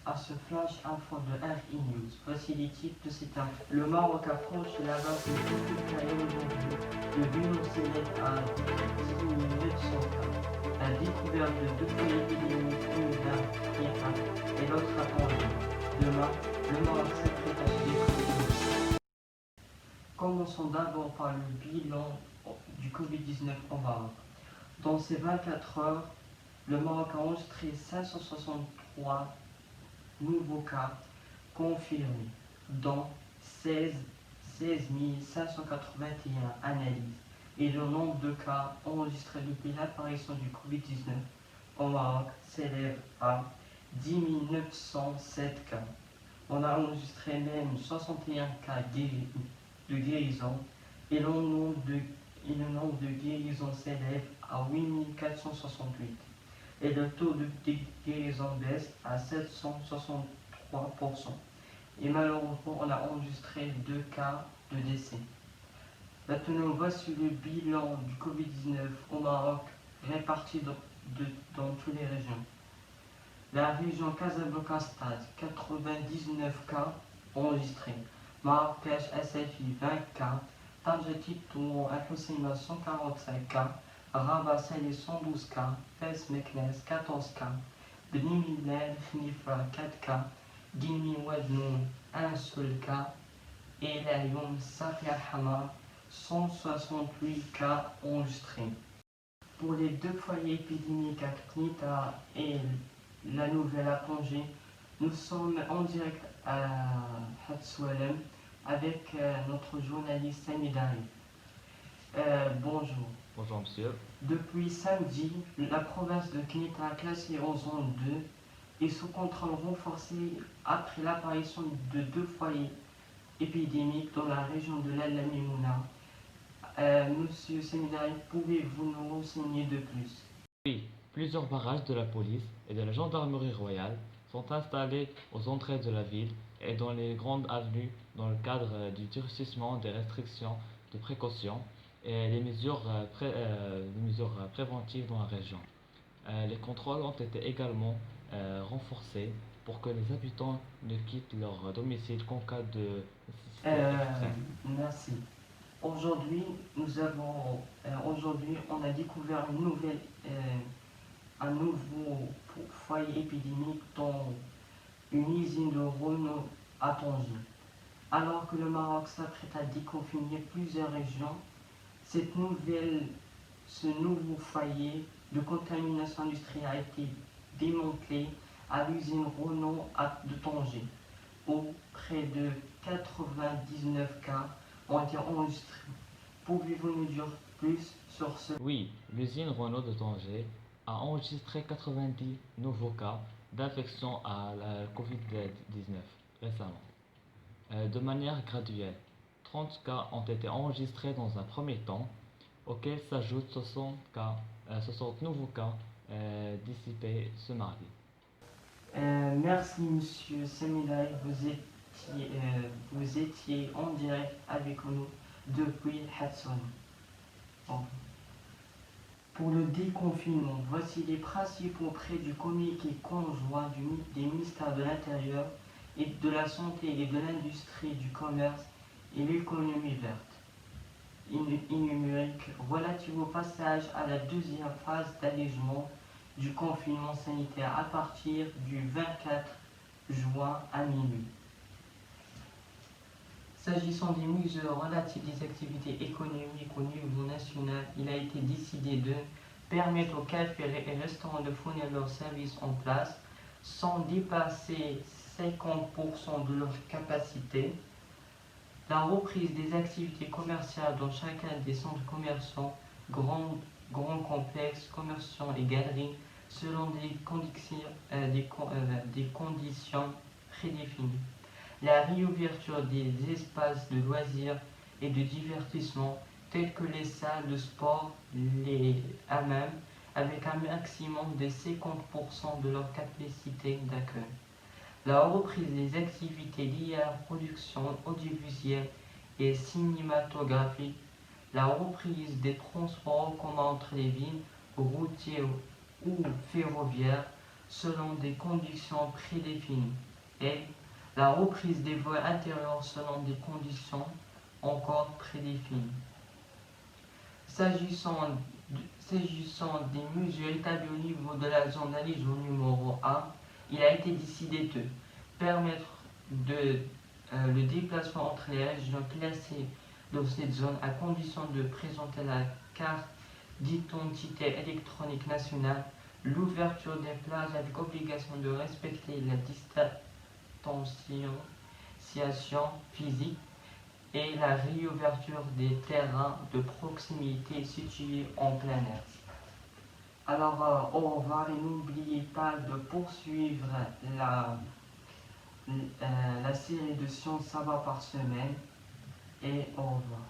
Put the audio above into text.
à ce flash info de RI News. Voici les titres de cette info. Le Maroc approche la base de Africa et aujourd'hui, le bilan s'élève à 10 900 cas. La découverte de deux cas épidémiques, une d'un et l'autre attendue. Demain, le Maroc s'apprête à se découvrir. Commençons d'abord par le bilan du Covid-19 au Maroc. Dans ces 24 heures, le Maroc a enregistré 563 nouveaux cas confirmés, dont 16 581 analyses. Et le nombre de cas enregistrés depuis l'apparition du Covid-19 au Maroc s'élève à 10 907 cas. On a enregistré même 61 cas de guérison et le nombre de guérisons s'élève à 8 468. Et le taux de guérison baisse à 763%. Et malheureusement, on a enregistré 2 cas de décès. Maintenant, voici le bilan du Covid-19 au Maroc réparti dans toutes les régions. La région Casablanca-Stade, 99 cas enregistrés. Marrakech, SFI, 20 cas. Tanger, Touron, Al-Hoceima, 145 cas. Rabat, Salé, 112 cas. Fès, Meknès, 14 cas. Beni Mellal, Khnifa, 4 cas. Guinée, Ouadnoun, 1 seul cas. Et Laayoune, Safia Hama, 168 cas enregistrés. Pour les deux foyers épidémiques à Knita et la nouvelle à Tanger, nous sommes en direct à Hatsoualem avec notre journaliste Sami Darif. Bonjour. Bonjour monsieur. Depuis samedi, la province de Knita est classée en zone 2 et sous contrôle renforcé après l'apparition de deux foyers épidémiques dans la région de l'Al Mimouna. Monsieur Sami Darif, pouvez-vous nous renseigner de plus? Oui, plusieurs barrages de la police et de la gendarmerie royale sont installés aux entrées de la ville et dans les grandes avenues dans le cadre du durcissement des restrictions de précaution et les mesures préventives dans la région. Les contrôles ont été également renforcés pour que les habitants ne quittent leur domicile qu'en cas de nécessité extrême. Merci. Aujourd'hui, on a découvert un nouveau foyer épidémique dans une usine de Renault à Tanger. Alors que le Maroc s'apprête à déconfiner plusieurs régions, ce nouveau foyer de contamination industrielle a été démantelé à l'usine Renault de Tanger, où près de 99 cas ont été enregistrés. Pouvez-vous nous dire plus sur ce? Oui, l'usine Renault de Tanger a enregistré 90 nouveaux cas d'infection à la Covid-19 récemment. De manière graduelle, 30 cas ont été enregistrés dans un premier temps, auxquels s'ajoutent 60 nouveaux cas dissipés ce mardi. Merci Monsieur Semilay, vous étiez en direct avec nous depuis Hatson. Pour le déconfinement, voici les principaux traits du communiqué conjoint des ministères de l'Intérieur et de la Santé et de l'Industrie, du Commerce et l'économie verte et numérique relatif au passage à la deuxième phase d'allègement du confinement sanitaire à partir du 24 juin à minuit. S'agissant des mesures relatives des activités économiques au niveau national, il a été décidé de permettre aux cafés et restaurants de fournir leurs services en place sans dépasser 50% de leur capacité. La reprise des activités commerciales dans chacun des centres commerçants, grands complexes commerciaux et galeries, selon des conditions prédéfinies. La réouverture des espaces de loisirs et de divertissement tels que les salles de sport, les hammams, avec un maximum de 50% de leur capacité d'accueil. La reprise des activités liées à la production audiovisuelle et cinématographique, la reprise des transports en commun entre les villes, routiers ou ferroviaires, selon des conditions prédéfinies et la reprise des vols intérieurs selon des conditions encore prédéfinies. S'agissant des mesures établies au niveau de la zone d'adhésion numéro 1, il a été décidé de permettre le déplacement entre les régions classées dans cette zone à condition de présenter la carte d'identité électronique nationale, l'ouverture des plages avec obligation de respecter la distanciation physique et la réouverture des terrains de proximité situés en plein air. Alors, au revoir et n'oubliez pas de poursuivre la série de Sciences Savoir par semaine et au revoir.